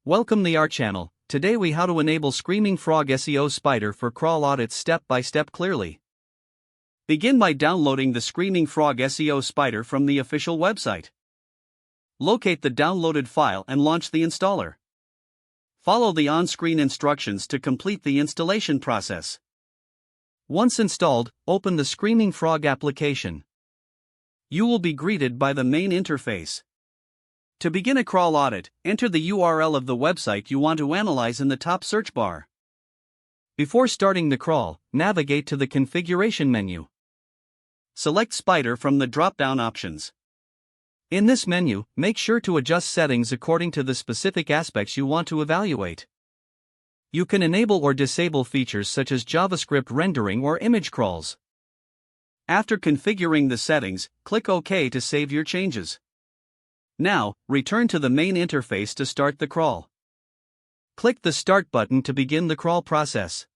Welcome to our channel. Today we how to enable Screaming Frog SEO Spider for crawl audits step by step clearly. Begin by downloading the Screaming Frog SEO Spider from the official website. Locate the downloaded file and launch the installer. Follow the on-screen instructions to complete the installation process. Once installed, open the Screaming Frog application. You will be greeted by the main interface. To begin a crawl audit, enter the URL of the website you want to analyze in the top search bar. Before starting the crawl, navigate to the configuration menu. Select Spider from the drop-down options. In this menu, make sure to adjust settings according to the specific aspects you want to evaluate. You can enable or disable features such as JavaScript rendering or image crawls. After configuring the settings, click OK to save your changes. Now, return to the main interface to start the crawl. Click the Start button to begin the crawl process.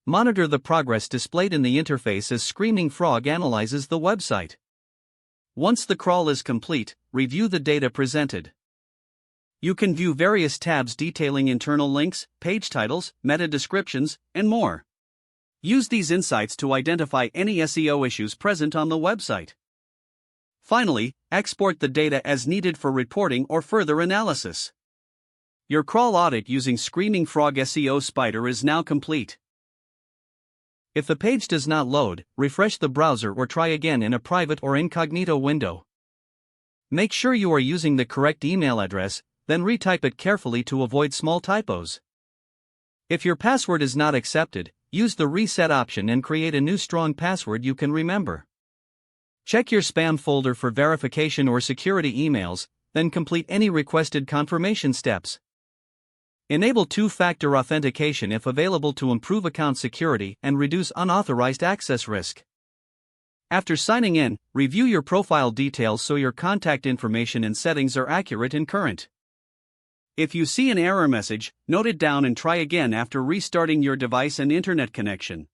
Monitor the progress displayed in the interface as Screaming Frog analyzes the website. Once the crawl is complete, review the data presented. You can view various tabs detailing internal links, page titles, meta descriptions, and more. Use these insights to identify any SEO issues present on the website. Finally, export the data as needed for reporting or further analysis. Your crawl audit using Screaming Frog SEO Spider is now complete. If the page does not load, refresh the browser or try again in a private or incognito window. Make sure you are using the correct email address, then retype it carefully to avoid small typos. If your password is not accepted, use the reset option and create a new strong password you can remember. Check your spam folder for verification or security emails, then complete any requested confirmation steps. Enable two-factor authentication if available to improve account security and reduce unauthorized access risk. After signing in, review your profile details so your contact information and settings are accurate and current. If you see an error message, note it down and try again after restarting your device and internet connection.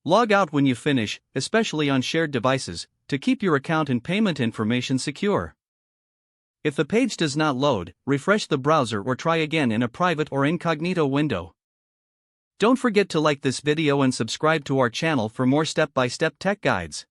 Log out when you finish, especially on shared devices, to keep your account and payment information secure. If the page does not load, refresh the browser or try again in a private or incognito window. Don't forget to like this video and subscribe to our channel for more step-by-step tech guides.